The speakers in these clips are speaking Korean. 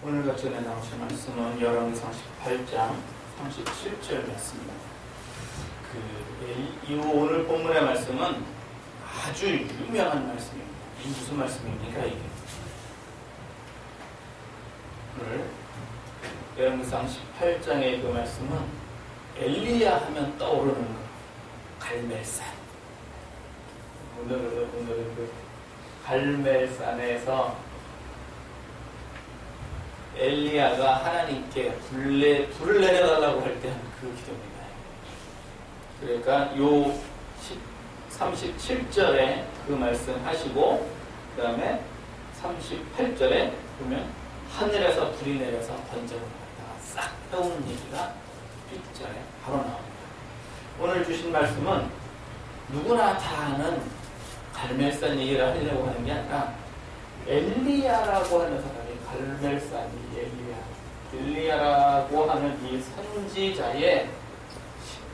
오늘 같이 나오신 말씀은 열왕기상 18장 37절 말씀입니다. 이 오늘 본문의 말씀은 아주 유명한 말씀입니다. 이 무슨 말씀입니까 이게? 오늘 열왕기상 18장의 그 말씀은 엘리야 하면 떠오르는 것, 갈멜산. 오늘은 그 갈멜산에서 엘리야가 하나님께 불을 내려달라고 할 때 한 그 기도입니다. 그러니까 요 37절에 그 말씀 하시고 그 다음에 38절에 보면 하늘에서 불이 내려서 번쩍을 갖다가 싹 태우는 얘기가 뒷절에 바로 나옵니다. 오늘 주신 말씀은 누구나 다 아는 갈멜산 얘기를 하려고 하는 게 아니라 엘리야라고 하는 사람이 갈멜산이 엘리야라고 하는 이 선지자의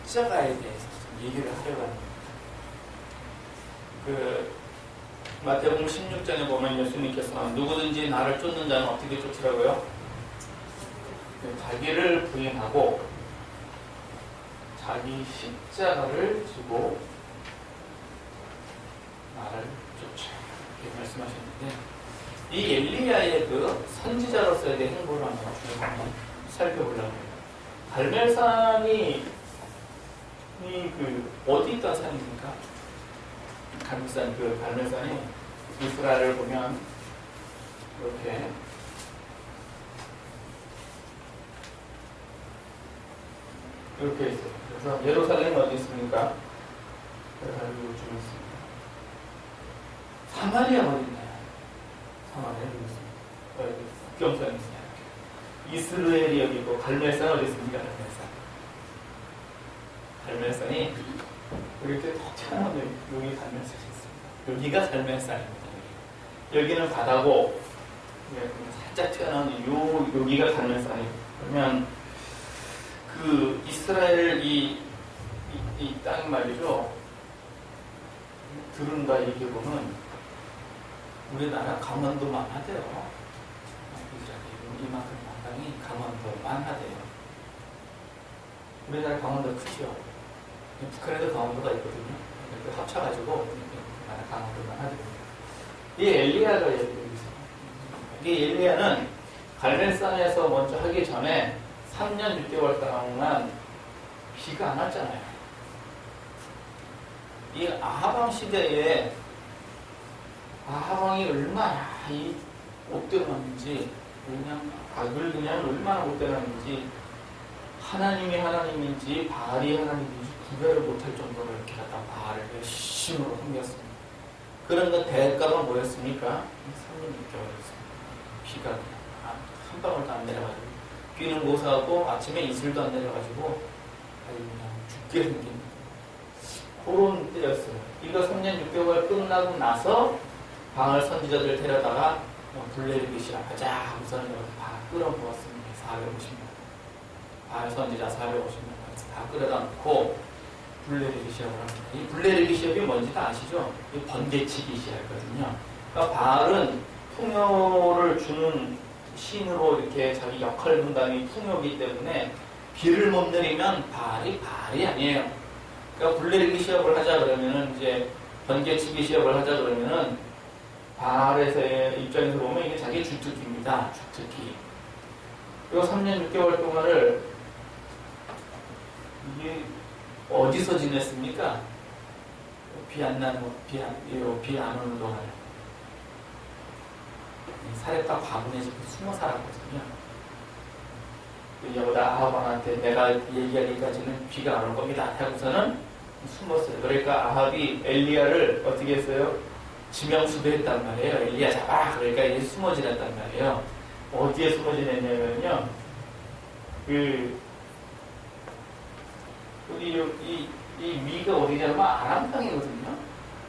십자가에 대해서 얘기를 하려고 합니다. 마태복음 16장에 보면 예수님께서 누구든지 나를 쫓는 자는 어떻게 쫓으라고요? 자기를 부인하고 자기 십자가를 지고 나를 쫓아 이렇게 말씀하셨는데 이 엘리야의 그 선지자로서의 행보를 한번 살펴보려고 해요. 갈멜산이 어디 있던 산입니까? 갈멜산이 이스라엘을 보면 이렇게 있어요. 그래서 예루살렘은 어디 있습니까? 여기 있습니다. 사마리아가 어디 있나요? 사마리아 여기 있습니다. 국경선이 있습니다. 이스라엘이 여기 있고 갈멜산 어디 있습니까? 갈멜산이 이렇게 톡 튀어나오는 여기 갈멜산이 있습니다. 여기가 갈멜산입니다. 여기는 바다고 살짝 튀어나오는 여기가 갈멜산이에요. 그러면 그 이스라엘 이 땅 말이죠. 들은가 얘기해보면 우리나라 강원도만 하대요. 이만큼 땅이 강원도만 하대요. 우리나라 강원도 크죠. 북한에도 강원도가 있거든요. 합쳐가지고 우리나라 강원도만 하대요. 이 엘리야가 얘기해요. 이 엘리야는 갈멜산에서 먼저 하기 전에 3년 6개월 동안 비가 안 왔잖아요. 이 아하방 시대에 아하방이 얼마나 못 들어갔는지 악을 그냥 얼마나 못 들어갔는지 하나님인지 바알이 하나님인지 구별을 못할 정도로 이렇게 갖다 바알을 열심히 섬겼습니다. 그런 거 대가가 뭐였습니까? 3년 6개월이었습니다. 비가 그냥 한 방울도 안 내려가지고 비는 고사하고 아침에 이슬도 안 내려가지고 그냥 죽게 생깁니다. 그런 때였어요. 이거 3년 6개월 끝나고 나서 바알 선지자들 데려다가 불 내리기 시작하자 하고서는 다 끌어모았습니다. 450명. 바알 선지자 450명 다 끌어다 놓고 불 내리기 시작을 합니다. 이 불 내리기 시합이 뭔지 다 아시죠? 이 번개치기 시합이거든요. 그러니까 바알은 풍요를 주는 신으로 이렇게 자기 역할 분담이 풍요이기 때문에 비를 못 내리면 바알이 아니에요. 그러니까 불 내리기 시합을 하자 그러면은 이제 번개치기 시합을 하자 그러면은 바알에서의 입장에서 보면 이게 자기 주특기입니다. 주특기. 그리고 3년 6개월 동안을 이게 어디서 지냈습니까? 비 안 오는 동안 사렙다 과부네 집에 숨어 살았거든요. 여보다 아합왕한테 내가 얘기하기까지는 비가 안 올 겁니다. 하고서는 숨었어요. 그러니까 아합이 엘리야를 어떻게 했어요? 지명수배했단 말이에요. 엘리야 잡아! 그러니까 이제 숨어 지냈단 말이에요. 어디에 숨어 지냈냐면요. 이 위가 어디냐면 아람 땅이거든요.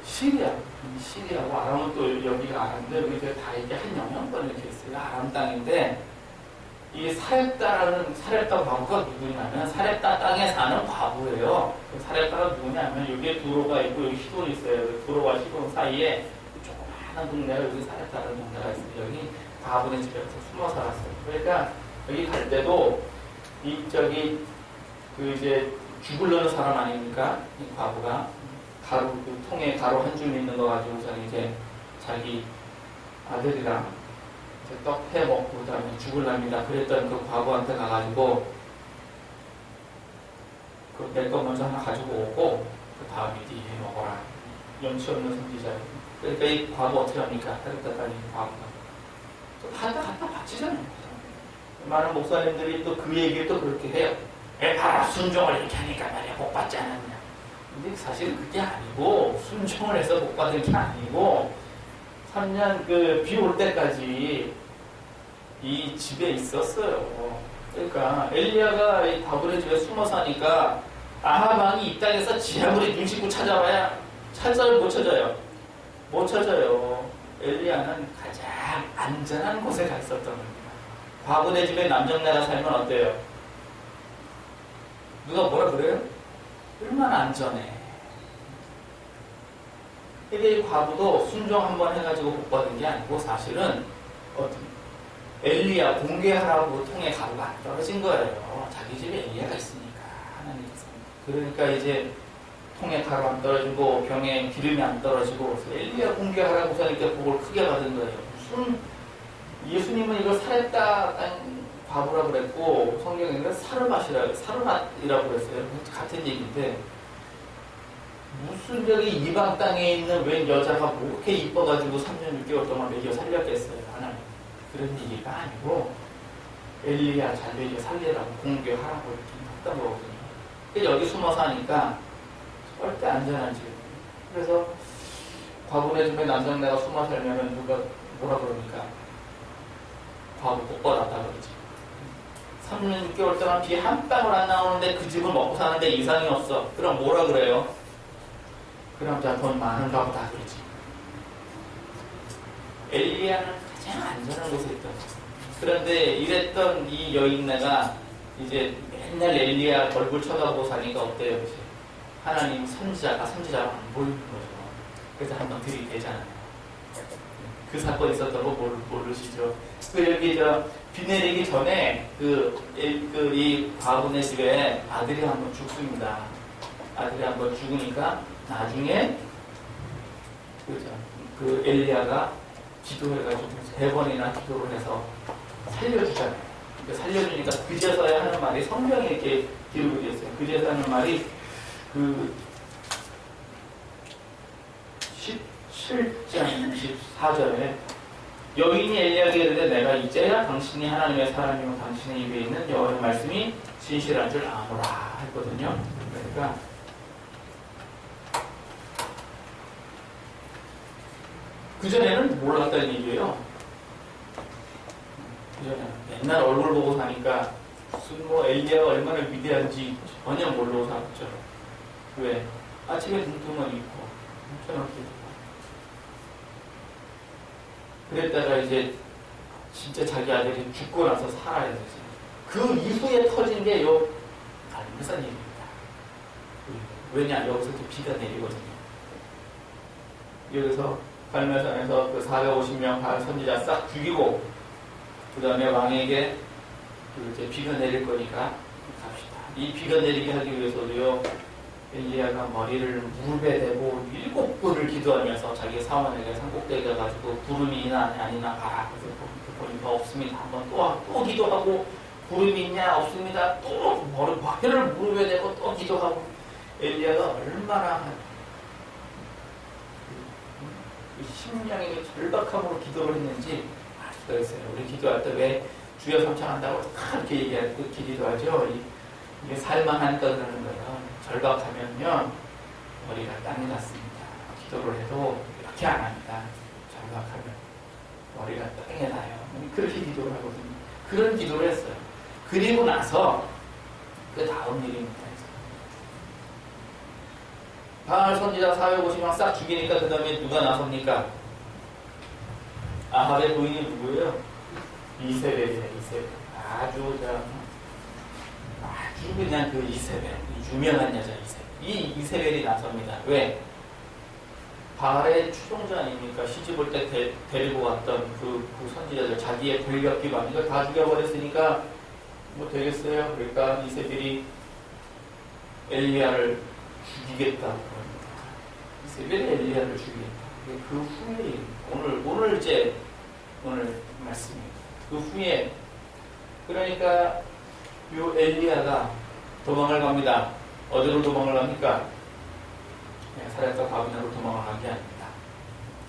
시리아고 아람은 또 여기가 아람인데 여기 다 이게 한 영향권 이렇게 있어요. 아람 땅인데 이 사렙다 과부가 누구냐면 사렙다 땅에 사는 과부예요. 사렙다가 누구냐면 여기에 두로가 있고 여기 시돈이 있어요. 두로와 시돈 사이에 조그마한 동네가 여기 사렙다라는 동네가 있어요. 여기 과부네 집에 가서 숨어 살았어요. 그러니까 여기 갈 때도 이제 죽을 넣는 사람 아닙니까? 이 과부가 가루 그 통에 가루 한 줌 있는 거 가지고서는 이제 자기 아들이랑 떡 해 먹고 그다음에 죽을랍니다. 그랬던 그 과부한테 가가지고 그 내 거 먼저 하나 가지고 오고 그 다음에 네 해 먹어라. 염치 없는 선지자. 그러니까 이 과부 어떻게 합니까? 따뜻하다니 과부가 갖다 바치잖아요. 많은 목사님들이 또 그 얘기를 또 그렇게 해요. 바로 순종을 이렇게 하니까 말이야 복 받지 않았냐. 근데 사실 그게 아니고 순종을 해서 복 받은 게 아니고 3년 그 비 올 때까지 이 집에 있었어요. 그러니까 엘리야가 이 다굴의 집에 숨어 사니까 아합 왕이 이 땅에서 지하물이 눈 씻고 찾아와야 찾아요? 못 찾아요? 못 찾아요. 엘리야는 가장 안전한 곳에 가 있었던 겁니다. 과부네 집에 남정네가 살면 어때요? 누가 뭐라 그래요? 얼마나 안전해. 이게 과부도 순종 한번 해가지고 복 받은 게 아니고 사실은 엘리야 공개하라고 통에 가루가 안 떨어진 거예요. 자기 집에 엘리야가 있으니까 하나님께서. 그러니까 이제 통에 가루 안 떨어지고 병에 기름이 안 떨어지고 엘리야 공개하라고 하니까 복을 크게 받은 거예요. 무슨 예수님은 이걸 살했다 과부라 그랬고 성경에는 사르맛이라고 그랬어요. 같은 얘기인데 무슨 저기 이방 땅에 있는 웬 여자가 뭐 그렇게 이뻐가지고 3년 6개월 동안 먹여 살렸겠어요. 하나님. 그런 얘기가 아니고 엘리야 잘 먹여 살리라고 공개하라고 이렇게 했던 거거든요. 여기 숨어서 하니까 절대 안전한 집. 그래서 과부네 집에 남정네가 숨어 살면은 누가 뭐라 그러니까 과부 복 받았다 그러지. 3년 6개월 동안 비 한 방울 안 나오는데 그 집을 먹고 사는데 이상이 없어. 그럼 뭐라 그래요? 그럼 자 돈 많은가 보다 그러지. 엘리야는 가장 안전한 곳에 있던. 그런데 이랬던 이 여인네가 이제 맨날 엘리야 얼굴 쳐다보고 사니까 어때요? 이제 하나님 선지자가 안 보이는 거죠. 그래서 한번 들이대잖아요. 그 사건이 있었던 거 모르시죠? 그 여기 비 내리기 전에 이 과부네 집에 아들이 한번 죽습니다. 아들이 한번 죽으니까 나중에 그 엘리야가 기도해가지고 3번이나 기도를 해서 살려주잖아요. 살려주니까 그제서야 하는 말이 성경에 이렇게 기록이 되어 있어요. 그제서 하는 말이 그 17장 14절에 여인이 엘리야에게 이르되 내가 이제야 당신이 하나님의 사람이고 당신의 입에 있는 여호와의 말씀이 진실한 줄 아노라 했거든요. 그러니까 그전에는 몰랐다는 얘기예요. 그전에는 맨날 얼굴 보고 사니까 무슨 뭐 엘리야가 얼마나 위대한지 전혀 모르고 살았죠. 왜? 아침에 눈 뜨면 있고 저녁에 그랬다가 이제 진짜 자기 아들이 죽고 나서 살아야 되지. 그 이후에 터진 게 요 갈매산 얘기입니다. 왜냐? 여기서 또 비가 내리거든요. 여기서 갈매산에서 그 450명 선지자 싹 죽이고 그 다음에 왕에게 이제 비가 내릴 거니까 갑시다. 이 비가 내리게 하기 위해서도요 엘리야가 머리를 무릎에 대고 7번을 기도하면서 자기 사원에게 산꼭대기에 가지고 구름이 있나 아니나 봐라. 그래서 보니까 없습니다. 한번 또 기도하고 구름이 있냐 없습니다. 또 머리를 무릎에 대고 또 기도하고 엘리야가 얼마나 심령의 절박함으로 기도를 했는지 알 수가 있어요. 우리 기도할 때 왜 주여 삼창한다고 이렇게 얘기할 때 기도하죠. 이게 살만하니까 그러는 거예요. 절박하면요 머리가 땅에 닿습니다. 기도를 해도 이렇게 안 합니다. 절박하면 머리가 땅에 닿아요. 그렇게 기도를 하거든요. 그런 기도를 했어요. 그리고 나서 그 다음 일입니다. 바알 선지자 450명 싹 죽이니까 그 다음에 누가 나섭니까? 아합의 부인이 누구예요? 이세벨이에요. 이세벨. 아주 그냥 그 이세벨, 유명한 여자 이세벨. 이 이세벨이 나섭니다. 왜? 바알의 추종자 아닙니까? 시집 올 때 데리고 왔던 그 선지자들, 자기의 권력 기반, 이걸 다 죽여버렸으니까 뭐 되겠어요? 그러니까 이세벨이 엘리야를 죽이겠다고 합니다. 이세벨이 엘리야를 죽이겠다. 그 후에, 오늘 말씀입니다. 그 후에, 그러니까 요 엘리야가 도망을 갑니다. 어디로 도망을 갑니까? 사렙과 바비론으로 도망을 간 게 아닙니다.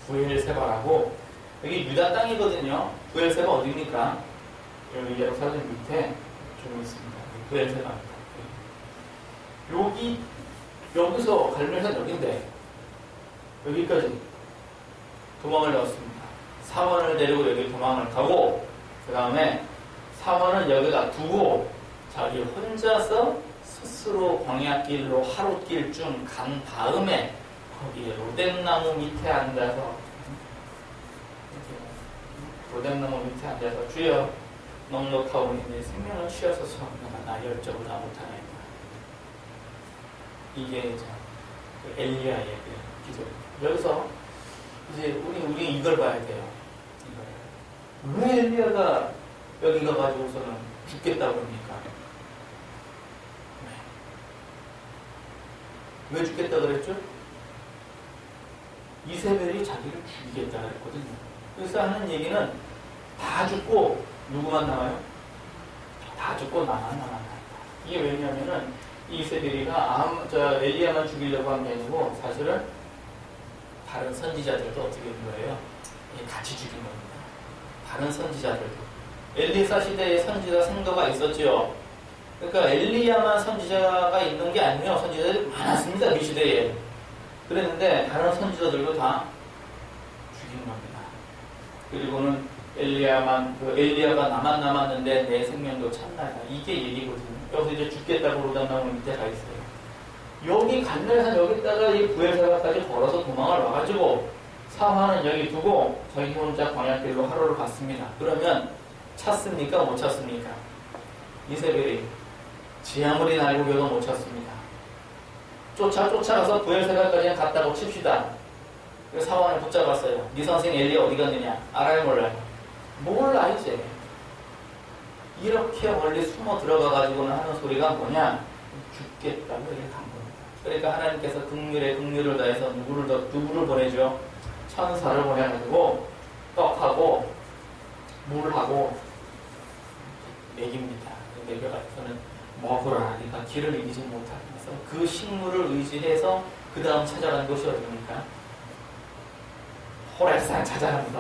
부엘세바라고, 여기 유다 땅이거든요. 부엘세바 어디입니까? 여기 예루살렘 밑에 좀 있습니다. 부엘세바입니다. 여기서 갈멜산 여기인데 여기까지 도망을 갔습니다. 사원을 데리고 여기 도망을 가고, 그 다음에 사원은 여기다 두고 자기 혼자서 스스로 광야길로 하룻길 좀 간 다음에 거기에 로뎀나무 밑에 앉아서 주여 넉넉하오니 내 생명을 취하소서 나 열정을 다 못하나이다. 이게 이제 엘리야의 그 기도입니다. 여기서 이제 우리 이걸 봐야 돼요. 왜 엘리야가 여기 가가지고서는 죽겠다고 합니까? 왜 죽겠다 그랬죠? 이세벨이 자기를 죽이겠다 그랬거든요. 그래서 하는 얘기는 다 죽고 누구만 남아요? 다 죽고 나만 남아요. 이게 왜냐면은 이세벨이가 엘리야만 죽이려고 한 게 아니고 사실은 다른 선지자들도 어떻게 된 거예요? 같이 죽인 겁니다. 다른 선지자들도. 엘리사 시대에 선지자 선거가 있었죠. 그러니까 엘리야만 선지자가 있는 게 아니에요. 선지자들이 많았습니다. 이 시대에. 그랬는데 다른 선지자들도 다 죽인 겁니다. 그리고는 엘리야가 나만 남았는데 내 생명도 참나다. 이게 얘기거든요. 여기서 이제 죽겠다고 로담나무 밑에 가 있어요. 여기 갈멜산 여기다가 이 부엘세바까지 걸어서 도망을 와가지고 사마는 여기 두고 자기 혼자 광야길로 하루를 갔습니다. 그러면 찾습니까? 못 찾습니까? 이세벨이 지 아무리 날고 겨도 못 찾습니다. 쫓아가서 부엘세바까지 갔다고 칩시다. 사원을 붙잡았어요. 네 선생 엘리야 어디 갔느냐? 알아요 몰라요? 몰라 이제. 이렇게 멀리 숨어 들어가가지고는 하는 소리가 뭐냐? 죽겠다고 이렇게 간 겁니다. 그러니까 하나님께서 긍휼을 다해서 누구를 보내죠? 천사를 보내가지고 떡하고 물하고 먹입니다. 먹여가지고는 먹으라. 그러니까 길을 이기지 못하면서 그 식물을 의지해서 그 다음 찾아간 곳이 어디입니까? 호렙산 찾아갑니다.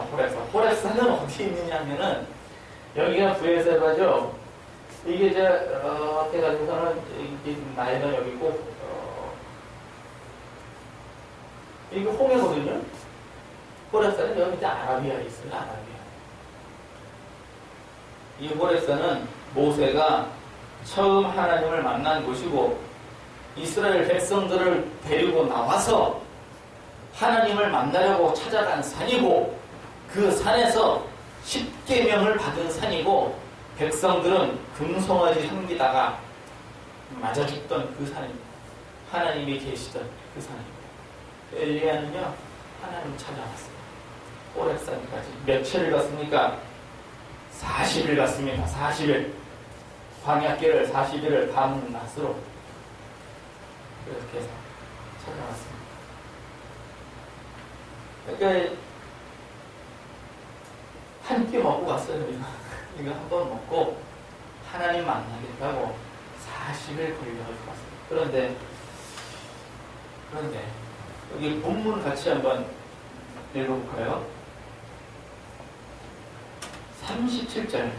호렙산은 어디 있느냐 하면은 여기가 부엘세바죠. 이게 이제 해가지고서는 나이가 여기고 이게 홍해거든요. 호렙산은 여기 이제 아라비아에 있어요. 아라비아. 이 호렙산은 모세가 처음 하나님을 만난 곳이고 이스라엘 백성들을 데리고 나와서 하나님을 만나려고 찾아간 산이고 그 산에서 10계명을 받은 산이고 백성들은 금송아지 섬기다가 맞아 죽던 그 산입니다. 하나님이 계시던 그 산입니다. 엘리야는요 하나님 찾아왔어요. 호렙산까지 며칠을 갔습니까? 40일 갔습니다. 40일. 광야길을 40일을 밤낮으로 그렇게 해서 찾아왔습니다. 그러니까 한 끼 먹고 갔어요. 이거 한 번 먹고 하나님 만나겠다고 40일 걸려가지고 갔어요. 그런데 여기 본문 같이 한번 읽어볼까요? 37절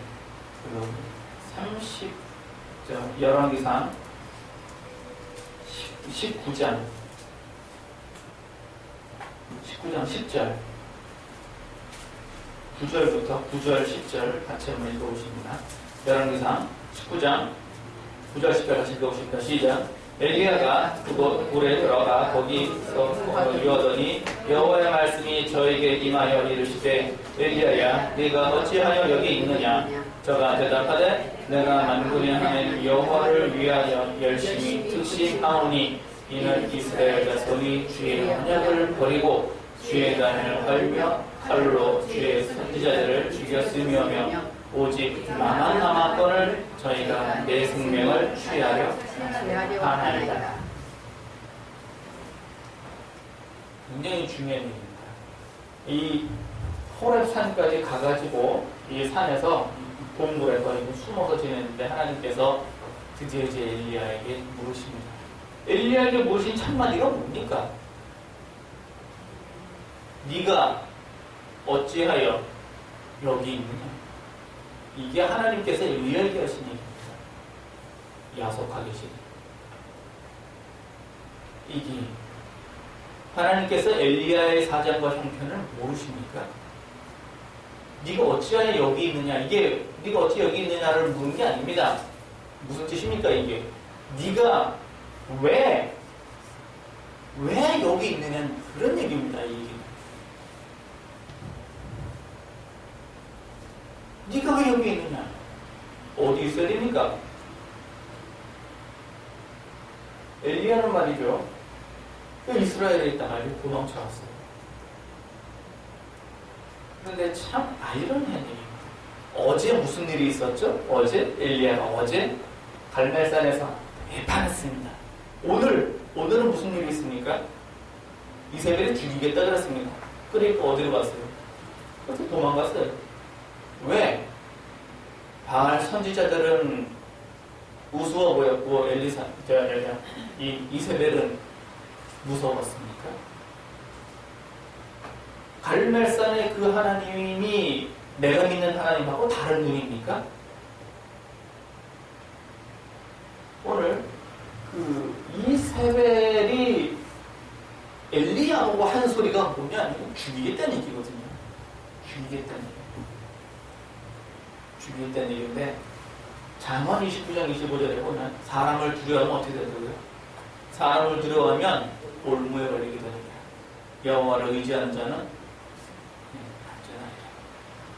30절 열왕기상 19장 10절 9절부터 9절 10절 같이 한번 읽어보십니다. 열왕기상 19장 9절 10절 같이 읽어보십니다. 시작. 엘리야가 그곳 굴에 들어가 거기서 유하더니 여호와의 말씀이 저에게 임하여 이르시되 엘리야야 네가 어찌하여 여기 있느냐? 저가 대답하되 내가 만군의 하나님 여호와를 위하여 열심히 특심하오니 이는 이스라엘 자손이 주의 언약을 버리고 주의 단을 헐며 칼로 주의 선지자들을 죽였으며 오직 남았건을 저희가 내 생명을 취하려 하나이다. 굉장히 중요한 얘기입니다. 이 호렙산까지 가가지고 이 산에서 동굴에서 숨어서 지냈는데 하나님께서 드디어 이제 엘리야에게 물으십니다. 엘리야에게 물으신 첫마디가 뭡니까? 네가 어찌하여 여기 있느냐? 이게 하나님께서 엘리야에게 하신 얘기입니다. 야속하게 계시니 이게 하나님께서 엘리야의 사정과 형편을 모르십니까? 네가 어찌하여 여기 있느냐? 이게 네가 어찌 여기 있느냐를 물은 게 아닙니다. 무슨 뜻입니까 이게? 네가 왜 여기 있느냐는 그런 얘기입니다. 이 얘기는. 네가 왜 여기 있느냐? 어디 있어야 됩니까? 엘리야는 말이죠. 이스라엘에 있다가 도망쳐왔어요. 그런데 참 아이러니한 얘기입니다. 어제 무슨 일이 있었죠? 어제 엘리야가 어제 갈멜산에서 배판했습니다. 오늘은 무슨 일이 있습니까? 이세벨이 죽이겠다 그랬습니다. 그러니까 어디로 갔어요? 그래서 도망갔어요. 왜? 바알 선지자들은 우스워 보였고 이세벨은 무서웠습니까? 갈멜산의 그 하나님이 내가 믿는 하나님하고 다른 분입니까? 오늘 이세벨이 엘리야하고 한 소리가 뭐냐? 죽이겠다는 얘기거든요. 죽이겠다는 얘기인데 잠언 29장 25절에 보면 사람을 두려워하면 어떻게 되더라고요? 사람을 두려워하면 올무에 걸리게 됩니다. 여호와를 의지하는 자는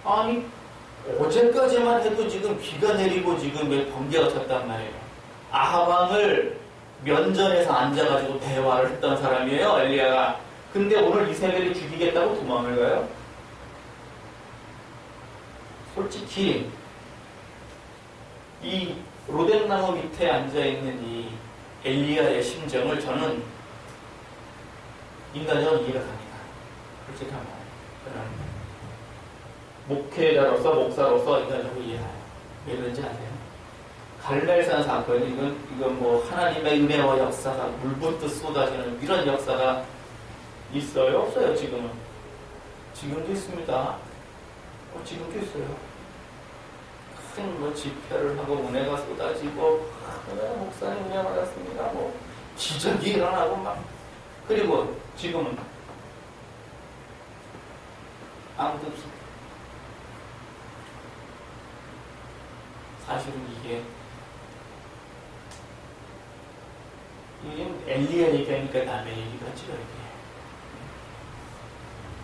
아니 어제까지만 해도 지금 비가 내리고 지금 번개가 쳤단 말이에요. 아하방을 면전에서 앉아가지고 대화를 했던 사람이에요, 엘리야가. 근데 오늘 이세벨이 죽이겠다고 도망을 가요? 솔직히 이 로뎀나무 밑에 앉아있는 이 엘리야의 심정을 저는 인간적으로 이해가 갑니다. 솔직히 한번. 목회자로서, 목사로서 인간적으로 이해해요. 왜 그런지 아세요? 갈멜산 사건, 이건 뭐 하나님의 은혜와 역사가 물붓듯 쏟아지는 이런 역사가 있어요? 없어요, 지금은? 지금도 있습니다. 지금도 있어요. 큰 뭐 집회를 하고 은혜가 쏟아지고, 목사님 은혜 받았습니다. 뭐, 기적이 일어나고 막. 그리고 지금은 아무도 없습니다. 사실은 이게 엘리야 얘기하니까 남의 얘기 같지가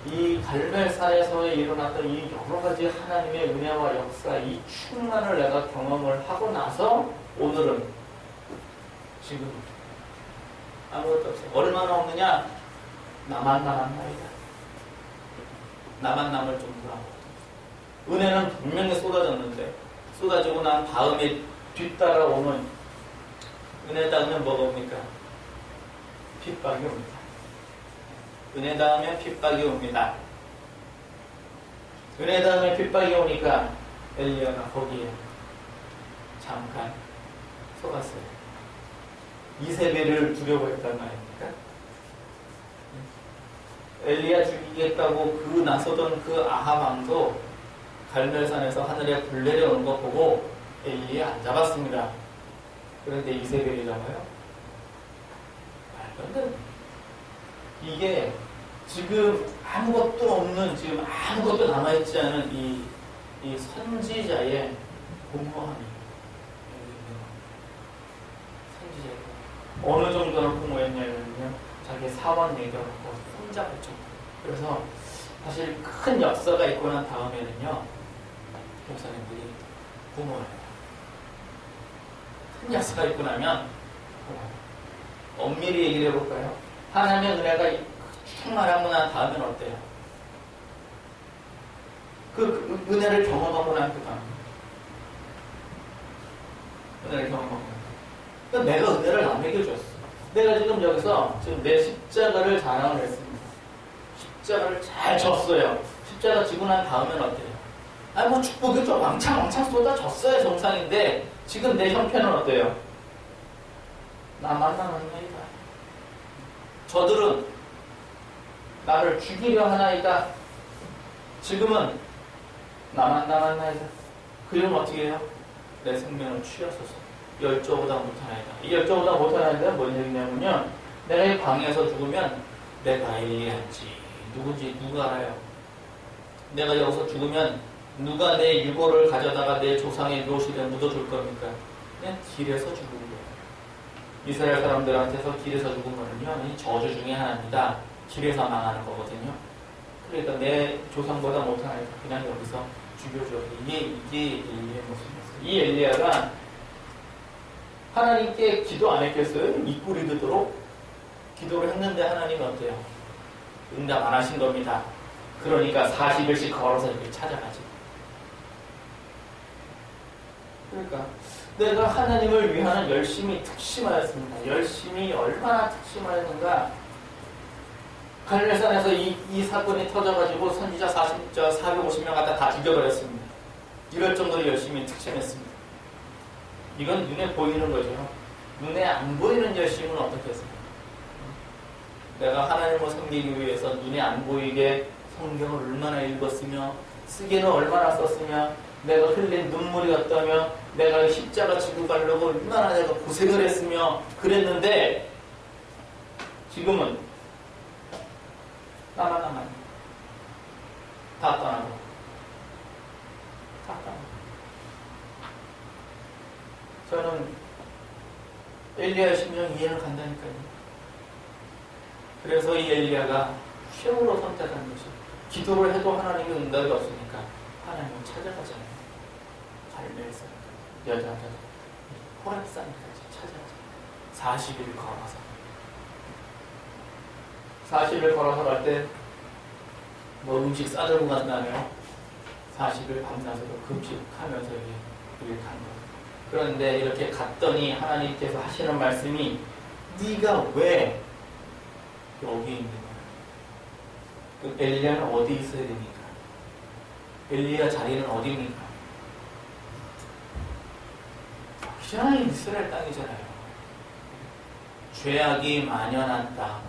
이게. 이 갈멜산에서 일어났던 이 여러 가지 하나님의 은혜와 역사, 이 충만을 내가 경험을 하고 나서 오늘은 지금 아무것도 없어요. 얼마나 없느냐? 나만 남았나이다. 나만 남을 정도로 아무것도 없어요. 은혜는 분명히 쏟아지고 난 다음에 뒤따라오는 은혜 다음에 뭐가 옵니까? 핍박이 옵니다. 은혜 다음에 핍박이 옵니다. 은혜 다음에 핍박이 오니까 엘리야가 거기에 잠깐 속았어요. 이세벨을 두려워했단 말입니까? 엘리야 죽이겠다고 그 나서던 그 아합 왕도 갈멜산에서 하늘에 불 내려오는 거 보고 엘리야 안 잡았습니다. 그런데 이세벨이 잡아요? 말도 안 돼. 이게 지금 아무것도 없는, 지금 아무것도 남아있지 않은 이 선지자의 공허함이 선지자의 어느 정도로 공허했냐면요, 자기 사원 얘기하고 혼잡을 정도. 그래서 사실 큰 역사가 있고 난 다음에는요, 목사님들이 공허해요. 큰 역사가 있고 나면 엄밀히 얘기를 해볼까요? 하나님의 은혜가 충만하고 난 다음엔 어때요? 그 은혜를 경험하고 난 그 다음 은혜를 경험하고 난 그러니까 내가 은혜를 남에게 줬어. 내가 지금 여기서 지금 내 십자가를 자랑을 했습니다. 십자가를 잘 졌어요. 십자가 지고 난 다음엔 어때요? 아니 뭐 축복이 좀 왕창 쏟아졌어요. 정상인데 지금 내 형편은 어때요? 나만 남았나이다. 저들은 나를 죽이려 하나이다. 지금은 나만 남았나이다. 그러면 어떻게 해요? 내 생명을 취하소서. 열조보다 못하나이다. 이 열조보다 못하나이다 뭔 얘기냐면요. 내가 이 방에서 죽으면 내가 엘리야인지 누군지 누가 알아요? 내가 여기서 죽으면 누가 내 유골을 가져다가 내 조상의 묘실에 묻어줄 겁니까? 그냥 길에서 죽은 거예요. 이스라엘 사람들한테서 길에서 죽은 거는요, 이 저주 중에 하나입니다. 길에서 망하는 거거든요. 그러니까 내 조상보다 못하나이다. 그냥 여기서 죽여줘. 이게 엘리야의 모습이었어요. 이 엘리야가 하나님께 기도 안 했겠어요? 이 꼴이 되도록 기도를 했는데 하나님은 어때요? 응답 안 하신 겁니다. 그러니까 40일씩 걸어서 이렇게 찾아가지. 그러니까 내가 하나님을 위하는 열심이 특심하였습니다. 열심이 얼마나 특심하였는가. 갈멜산에서 이 사건이 터져가지고 선지자 450명 갖다 다 죽여버렸습니다. 이럴 정도로 열심히 특심했습니다. 이건 눈에 보이는 거죠. 눈에 안 보이는 열심은 어떻게 했습니까? 내가 하나님을 섬기기 위해서 눈에 안 보이게 성경을 얼마나 읽었으며 쓰기는 얼마나 썼으며 내가 흘린 눈물이 어떠며 내가 십자가 지고 가려고 얼마나 내가 고생을 했으며 그랬는데 지금은 나만 다 떠나고 저는 엘리야의 심정 이해는 간다니까요. 그래서 이 엘리야가 최후로 선택한 것이 기도를 해도 하나님의 응답이 없으니까 하나님을 찾아가잖아요. 갈멜산 여자가 호렙산까지 찾아가잖아요. 40일 걸어서 40일 걸어서 갈 때 뭐 음식 싸들고 간다며 40일 밤낮으로 금식하면서 이렇게 간 거예요. 그런데 이렇게 갔더니 하나님께서 하시는 말씀이 네가 왜 여기 있는 거야? 그 엘리야는 어디 있어야 됩니까? 엘리야 자리는 어디입니까? 여기잖아요. 이스라엘 땅이잖아요. 죄악이 만연한 땅.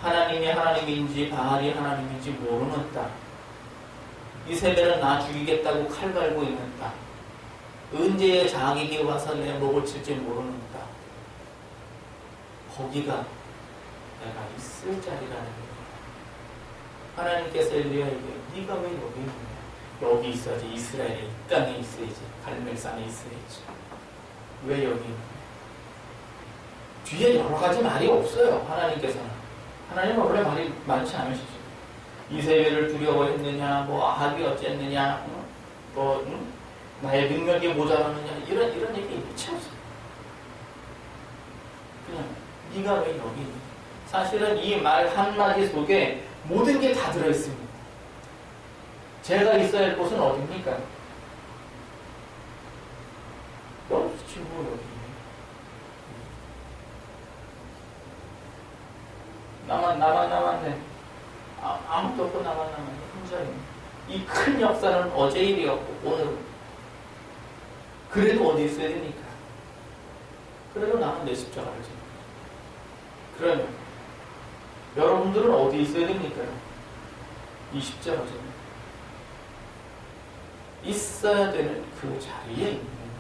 하나님이 하나님인지 바알이 하나님인지 모르는 땅. 이세벨은 나 죽이겠다고 칼 갈고 있는 땅. 언제 자기이 와서 내 목을 칠지 모르는 땅. 거기가 내가 있을 자리라는 거예요. 하나님께서 엘리야에게 네가 왜 여기 있느냐? 여기 있어야지. 이스라엘의 이 땅에 있어야지. 갈멜산에 있어야지. 왜 여기 있느냐? 뒤에 여러 가지 말이 없어요. 하나님께서는. 하나님은 원래 말이 많지 않으시죠. 이세벨을 두려워했느냐, 뭐 아합이 어쨌느냐, 나의 능력이 모자라느냐 이런 얘기 일체 없어요. 그냥 네가 왜 여기 있느냐. 사실은 이 말 한마디 속에 모든 게 다 들어있습니다. 제가 있어야 할 곳은 어디입니까? 여기지 뭐 여기. 남았네. 아무도 없고 남았네. 혼자입니다. 이 큰 역사는 어제 일이었고 오늘은. 그래도 어디 있어야 되니까. 그래도 나는 내 십자가를 지는 거죠. 그러면 여러분들은 어디 있어야 됩니까? 이 십자가 지는 있어야 되는 그 자리에 있는 거예요.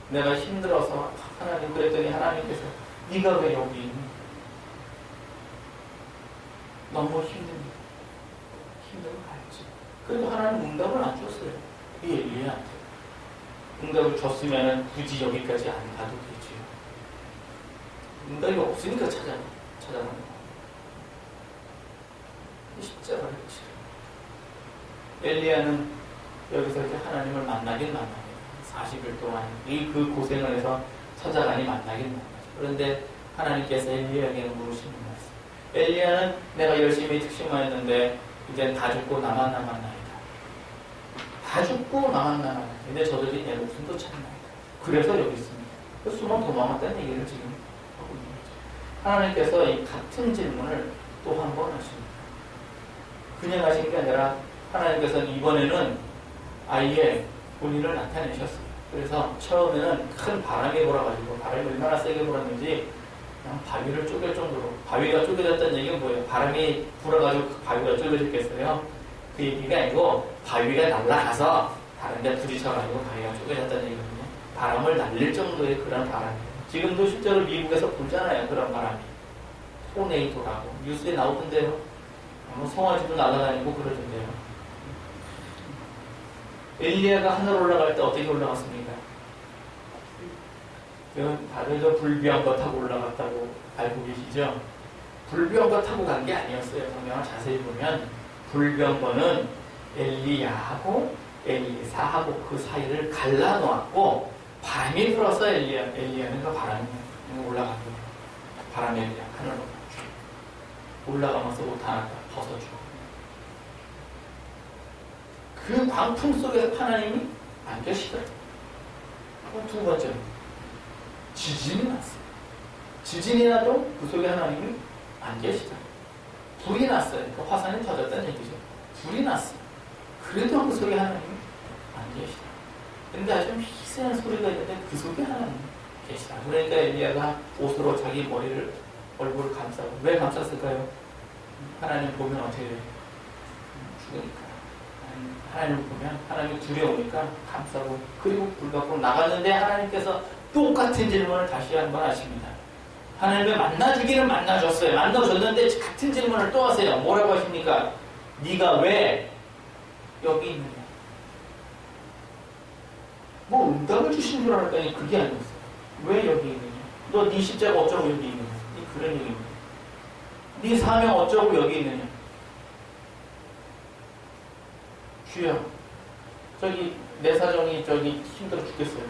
내가 힘들어서 하나님 그랬더니 하나님께서 네가 왜 여기 있니? 너무 힘듭니다. 힘들어 가야지. 그래도 하나님 응답을 안 줬어요. 이 엘리야한테. 응답을 줬으면 굳이 여기까지 안 가도 되지요. 응답이 없으니까 찾아가는 거예요. 십자가를 치러. 엘리야는 여기서 이렇게 하나님을 만나긴 만납니다. 40일 동안 그 고생을 해서 찾아가니 만나긴 만나죠. 그런데 하나님께서 엘리야에게 물으시는 말씀. 엘리야는 내가 열심히 특심하였는데 이제 다 죽고 나만 남았나이다. 다 죽고 나만 남았나이다. 근데 저들이 내 목숨도 찾나이다. 그래서 여기 있습니다. 숨어 도망갔다는 얘기를 지금 하고 있는 거죠. 하나님께서 이 같은 질문을 또 한 번 하십니다. 그냥 하신 게 아니라 하나님께서는 이번에는 아예 본인을 나타내셨어요. 그래서 처음에는 큰 바람이 불어가지고 바람이 얼마나 세게 불었는지 그냥 바위를 쪼갤 정도로, 바위가 쪼개졌다는 얘기는 뭐예요? 바람이 불어가지고 그 바위가 쪼개졌겠어요? 그 얘기가 아니고 바위가 날아가서 다른 데 부딪혀가지고 바위가 쪼개졌다는 얘기거든요. 바람을 날릴 정도의 그런 바람이에요. 지금도 실제로 미국에서 불잖아요. 그런 바람이. 토네이도라고 뉴스에 나오던데요. 송아지도 날아다니고 그러던데요. 엘리야가 하늘 올라갈 때 어떻게 올라갔습니까? 다들 저 불비한 거 타고 올라갔다고 알고 계시죠? 불비한 거 타고 간 게 아니었어요. 성경을 자세히 보면 불비한 거는 엘리야하고 엘리사하고 그 사이를 갈라놓았고 바람이 불어서 엘리야는 그 바람이 올라간 거예요. 바람에 그냥 하늘로 올라가면서 옷 하나 벗어주고 그 광풍 속에서 하나님이 안 계시더라고요. 두 번째로 지진이 났어요. 지진이 나도 그 속에 하나님이 안 계시더라고요. 불이 났어요. 그 화산이 터졌다는 얘기죠. 불이 났어요. 그래도 그 속에 하나님이 안 계시더라고요. 근데 아주 희생한 소리가 있는데 그 속에 하나님이 계시더라고요. 그러니까 엘리야가 옷으로 자기 머리를 얼굴을 감싸고 왜 감쌌을까요? 하나님 보면 어떻게 돼요? 죽으니까. 하나님을 보면 하나님이 두려우니까 감싸고 그리고 불 갖고 나갔는데 하나님께서 똑같은 질문을 다시 한번 하십니다. 하나님을 만나주기는 만나줬어요. 만나줬는데 같은 질문을 또 하세요. 뭐라고 하십니까? 네가 왜 여기 있느냐? 뭐 응답을 주신 줄 알았더니 그게 아니었어요. 왜 여기 있느냐? 너 네 십자가 어쩌고 여기 있느냐? 그런 얘기입니다. 네 사명 어쩌고 여기 있느냐? 주여, 저기 내 사정이 저기 힘들어 죽겠어요.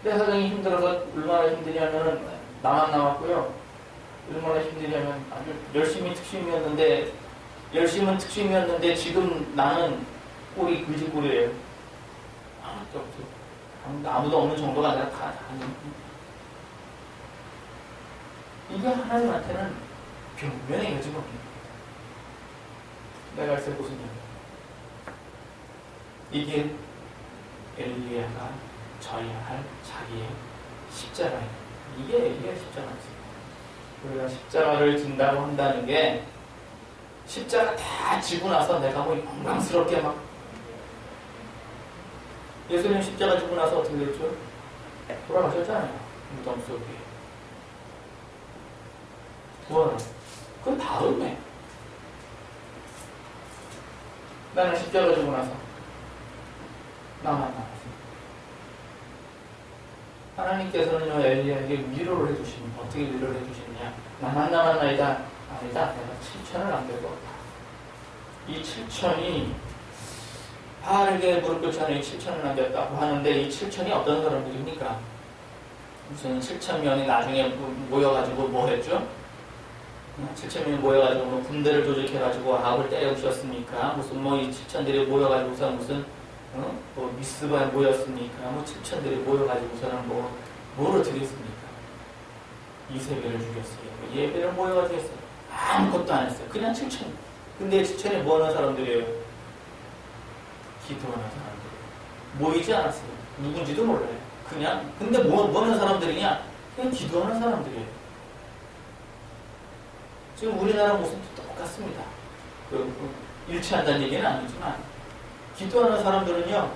내 사정이 힘들어서 얼마나 힘드냐면은 나만 남았고요. 얼마나 힘드냐면 아주 열심히 특심이었는데 지금 나는 꼴이 그지꼴이에요. 아무도 없는 정도가 아니라 다 이게 하나님한테는 변명의 여지가 없습니다. 내가 할 때 무슨 얘기야? 이게 엘리야가 져야 할 자기의 십자가예요. 이게 엘리야 십자가였어요. 우리가 십자가를 진다고 한다는 게 십자가 다 지고 나서 내가 뭐 영광스럽게 막 예수님 십자가 지고 나서 어떻게 됐죠? 돌아가셨잖아요. 무덤 속에. 부활을. 그 다음에 나는 십자가 지고 나서 나만 남았습니다. 하나님께서는요 엘리야에게 위로를 해주십니다. 어떻게 위로를 해주시느냐? 나만 남았나이다. 아니다. 내가 7천을 남겨두었다. 이 7천이 바르게 무릎 꿇지 않으니 7천을 남겼다고 하는데 이 7천이 어떤 사람들입니까? 무슨 7천명이 나중에 모여가지고 뭐 했죠? 7천명이 모여가지고 뭐 군대를 조직해가지고 아합을 때려 부셨습니까? 무슨 뭐 이 7천들이 모여가지고서 무슨 뭐 미스바에 모였습니까? 뭐 7천들이 모여가지고서는 뭐를 드렸습니까? 이세벨을 죽였어요. 예배를 모여가지고 했어요. 아무것도 안 했어요. 그냥 7천. 근데 7천이 뭐 하는 사람들이에요? 기도하는 사람들. 모이지 않았어요. 누군지도 몰라요. 그냥. 근데 뭐 하는 사람들이냐? 그냥 기도하는 사람들이에요. 지금 우리나라 모습도 똑같습니다. 일치한다는 얘기는 아니지만 기도하는 사람들은요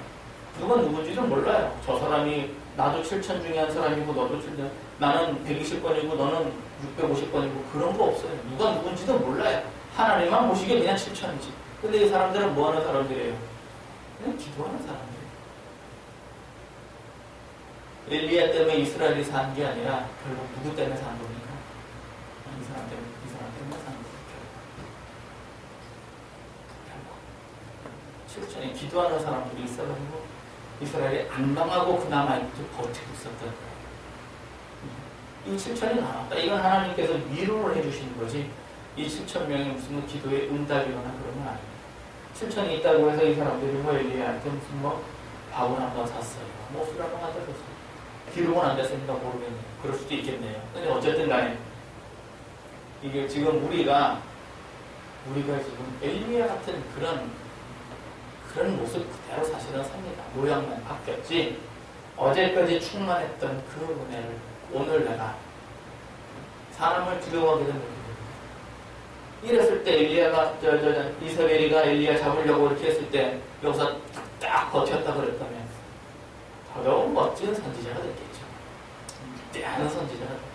누가 누군지를 몰라요. 저 사람이 나도 7천 중에 한 사람이고 너도 7천, 나는 120번이고 너는 650번이고 그런 거 없어요. 누가 누군지도 몰라요. 하나님만 보시기에 그냥 7천이지. 근데 이 사람들은 뭐 하는 사람들이에요? 그냥 기도하는 사람들이에요. 엘리야 때문에 이스라엘이 산 게 아니라 결국 누구 때문에 산 겁니까? 이 사람 때문에 산 거죠. 결국 7천에 기도하는 사람들이 있어가지고 이스라엘이 안 망하고 그나마 버티고 있었던 거예요. 이 7천이 나왔다. 이건 하나님께서 위로를 해주시는 거지. 이 7천 명이 무슨 기도의 응답이거나 그런 건 아니에요. 7천이 있다고 해서 이 사람들이 뭐 엘리야한테 무슨 뭐 밥을 한번 샀어요. 뭐 술 한번 갖다 줬어요. 기록은 안 됐으니까 모르겠네요. 그럴 수도 있겠네요. 근데 어쨌든 간에 이게 지금 우리가 지금 엘리야 같은 그런 모습 그대로 사실은 삽니다. 모양만 바뀌었지. 어제까지 충만했던 그 은혜를 오늘 내가 사람을 두려워하게 된 거예요. 이랬을 때 엘리야가 이세벨이가 엘리야 잡으려고 이렇게 했을 때 여기서 딱 버텼다 그랬다면 더더욱 멋진 선지자가 됐겠죠. 대단한 선지자가 됐겠죠.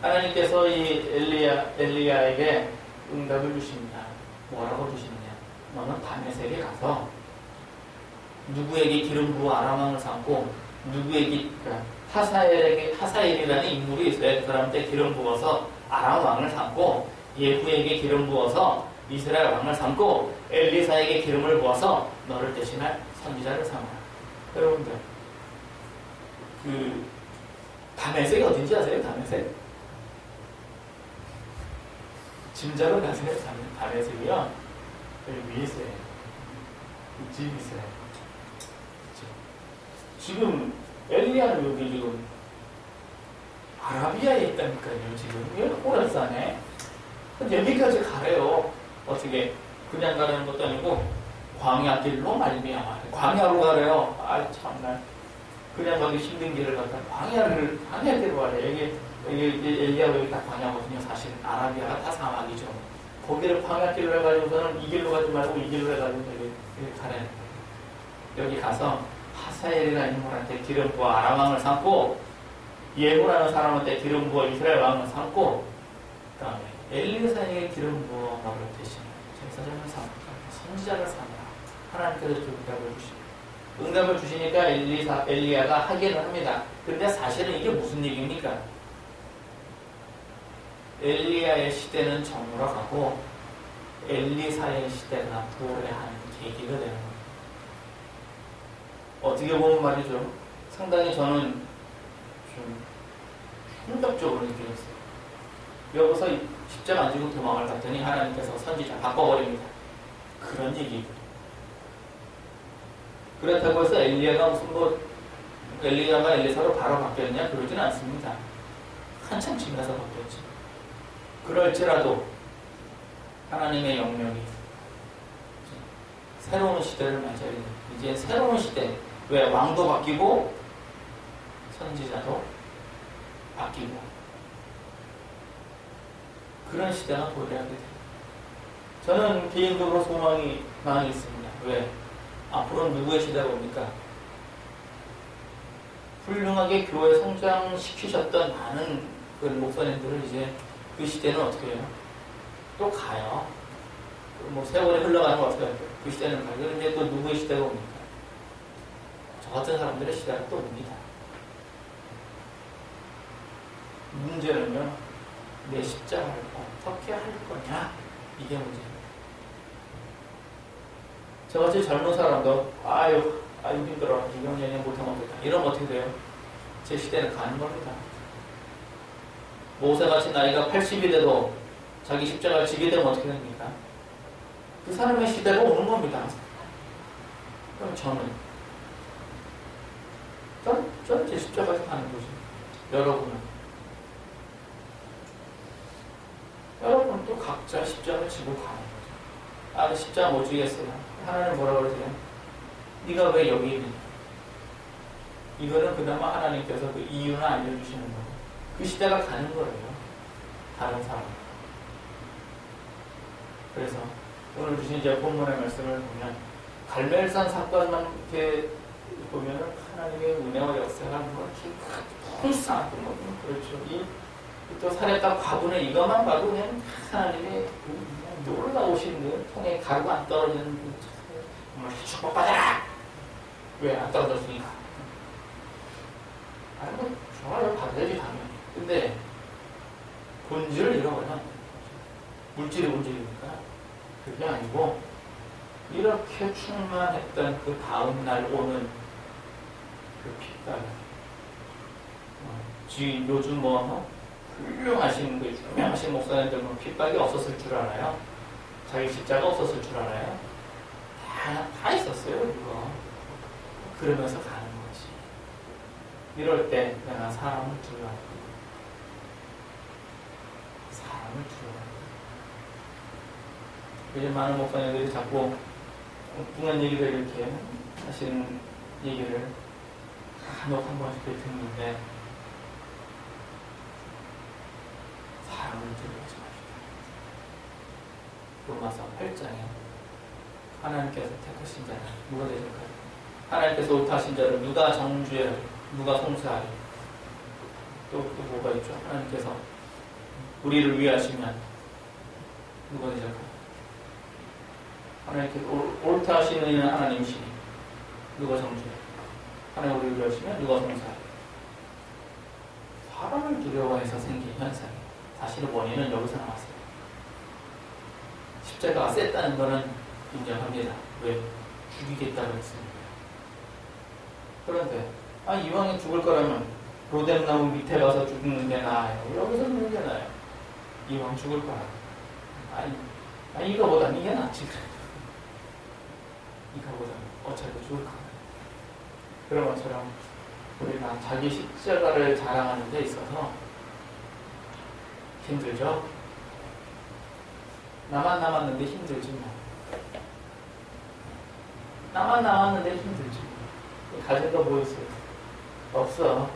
하나님께서 이 엘리야에게 응답을 주십니다. 뭐라고 주시느냐? 너는 다메섹에 가서 누구에게 기름 부어 아람 왕을 삼고 누구에게 하사엘이라는 인물이 있어요. 그 사람한테 기름 부어서 아람 왕을 삼고 예후에게 기름 부어서 이스라엘 왕을 삼고 엘리사에게 기름을 부어서 너를 대신할 선지자를 삼아라. 여러분들 그 다메섹이 어딘지 아세요? 다메섹? 짐작을 가세요. 다메섹이요. 여기 위에 있어요. 이 집이 있어요. 지금 엘리야는 여기 지금 아라비아에 있다니까요. 지금 여기 호라산에 여기까지 가래요. 어떻게 그냥 가는 것도 아니고 광야길로 말미암아 광야로 가래요. 아 참나 그냥 가기 힘든 길을 갔다 광야길로 가래. 여기 엘리야가 여기 다 광야거든요. 사실 아라비아가 다 사막이죠. 거기를 광야길로 해가지고서는 이 길로 가지 말고 이 길로 해가지고 여기 가래. 여기 가서 하사엘이라는 인물한테 기름 부어 아람 왕을 삼고 예후라는 사람한테 기름 부어 이스라엘 왕을 삼고 그 다음에 엘리사에게 기름 부어 너를 대신 제사장을 삼고 선지자를 삼아라. 하나님께서 응답을 주십니다. 응답을 주시니까 엘리야가 하기는 합니다. 그런데 사실은 이게 무슨 얘기입니까? 엘리야의 시대는 저물어가고 엘리사의 시대가 부활하는 계기가 되는 겁니다. 어떻게 보면 말이죠. 상당히 저는 좀 충격적으로 느꼈어요. 여기서 십자가 안 지고 도망을 갔더니 하나님께서 선지자 바꿔버립니다. 그런 얘기고. 그렇다고 해서 엘리야가 엘리야가 엘리사로 바로 바뀌었냐? 그러지는 않습니다. 한참 지나서 바뀌었지. 그럴지라도 하나님의 영역이 새로운 시대를 맞이해야 됩니다. 이제 새로운 시대. 왜? 왕도 바뀌고 선지자도 바뀌고 그런 시대가 도래하게 됩니다. 저는 개인적으로 소망이 많이 있습니다. 왜? 앞으로 누구의 시대가 옵니까? 훌륭하게 교회 성장시키셨던 많은 그 목사님들을 이제 그 시대는 어떻게 해요? 또 가요. 뭐 세월이 흘러가는 거 어떻게 할까요? 그 시대는 가요. 그런데 또 누구의 시대가 옵니까? 저 같은 사람들의 시대가 또 옵니다. 문제는요, 내 십자가를 어떻게 할 거냐? 이게 문제입니다. 저같이 젊은 사람도 아유 힘들어. 이번 년에 못하면 어떡하. 이러면 어떻게 돼요? 제 시대는 가는 겁니다. 모세같이 나이가 80이 돼도 자기 십자가를 지게 되면 어떻게 됩니까? 그 사람의 시대가 오는 겁니다. 그럼 저는 제 십자가에서 가는 거죠. 여러분은 또 각자 십자가를 지고 가는 거죠. 아, 십자가 못 지겠어요. 하나님 뭐라고 그러세요? 네가 왜 여기 있느냐? 이거는 그나마 하나님께서 그 이유는 알려주시는 거고 그 시대가 가는 거예요. 다른 사람. 그래서 오늘 주신 제 본문의 말씀을 보면 갈멜산 사건만 이렇게 보면은 하나님의 은혜와 역사가 뭐 이렇게 풍성하고 뭐 그렇죠. 또 사례다 과분의 이것만 봐도 그냥 하나님의 그 놀라우신 그 통에 가루가 안 떨어지는 그 정말 축복받아라! 왜 안 떨어졌으니까? 아니 뭐 정말 받아야지 당연히. 근데 본질을 잃어버리면 물질이 본질이니까 그게 아니고 이렇게 충만했던 그 다음날 오는 그 빛깔 지금 요즘 훌륭하신 유명하신 목사님들 핍박이 없었을 줄 알아요? 자기 십자가 없었을 줄 알아요? 다 있었어요, 이거. 그러면서 가는 거지. 이럴 때 내가 사람을 두려워하고 사람을 두려워하고 요즘 많은 목사님들이 자꾸 엉뚱한 얘기를 이렇게 하시는 얘기를 간혹 한 번씩 듣는데 사람을 두려워하지 마십시오. 로마서 8장에 하나님께서 택하신 자는 누가 되실까요? 하나님께서 옳다신 자를 누가 정죄하리, 누가 송사하리. 또 뭐가 있죠? 하나님께서 우리를 위하시면 누가 되실까요? 하나님께서 옳다 하시는 이는 하나님이시니 누가 정죄하리. 하나님 우리를 위하시면 누가 송사하리. 사람을 두려워해서 생긴 현상이 사실은 원인은 여기서 나왔어요. 십자가가 셌다는 것은 인정합니다. 왜? 죽이겠다고 했습니다. 그런데 이왕에 죽을 거라면 로뎀나무 밑에 가서 죽는 게 나아요. 여기서 죽는 게 나아요. 이왕 죽을 거라. 이거보다 이게 낫지. 이거보다 어차피 죽을 거야. 그런 것처럼 우리가 자기 십자가를 자랑하는 데 있어서 힘들죠? 나만 남았는데 힘들지 뭐. 나만 남았는데 힘들지 뭐. 가진 거 뭐 있어요? 없어.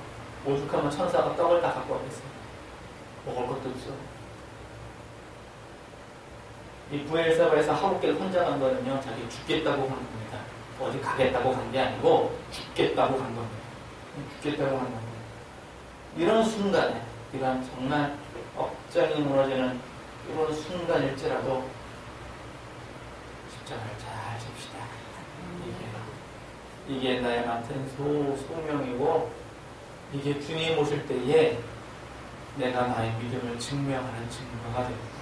오죽하면 천사가 떡을 다 갖고 왔겠어. 먹을 것도 없어. 이 부엘사바에서 하룻길 혼자 간 거는요, 자기 죽겠다고 간 겁니다. 어디 가겠다고 간 게 아니고 죽겠다고 간 겁니다. 죽겠다고 간 겁니다. 이런 순간에, 이런 정말 억장이 무너지는 이런 순간일지라도 십자가를 잘 집시다. 이게 나의 맡은 소명이고, 이게 주님 오실 때에 내가 나의 믿음을 증명하는 증거가 됩니다.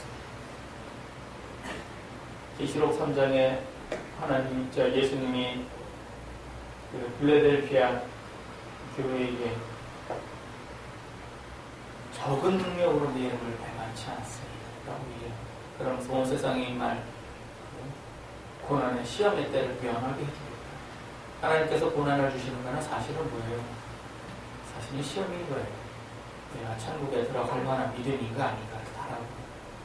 계시록 3장에 하나님, 예수님이 그 빌라델피아 교회에게 적은 능력으로 내 이름을 배반치 않았습니다. 라고 얘기해요. 그러면서 온 세상에 임할 고난의 시험의 때를 명하게 해줍니다. 하나님께서 고난을 주시는 것은 사실은 뭐예요? 사실은 시험인 거예요. 내가 천국에 들어갈 만한 믿음인가 아닌가 다라고.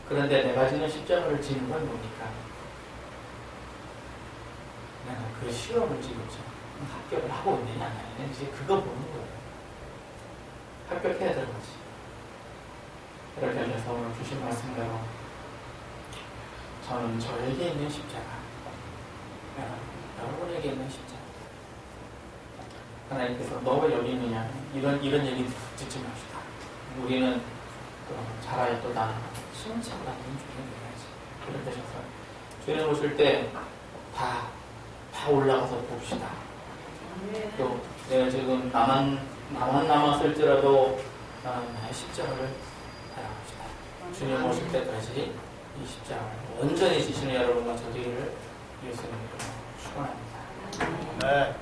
그런데 내가 지는 십자가를 지는 건 뭡니까? 내가 그 시험을 지고서 합격을 하고 있느냐 안 하느냐 이제 그거 보는 거예요. 합격해야 되는 거지. 이렇게 해서 오늘 주신 말씀대로 저는 저에게 있는 십자가, 여러분에게 있는 십자가, 하나님께서 너가 여기 있느냐 이런 얘기 듣지 맙시다. 우리는 또 자라야 또 나는 시원찮은 주님 되야지. 그런 데셔서 주님 오실 때 다 올라가서 봅시다. 또 내가 지금 나만 남았을지라도 나의 십자가를 바라봅시다. 주님 오실 때까지 이 십자가를 온전히 지시는 여러분과 저희를 예수님으로 축원합니다. 네.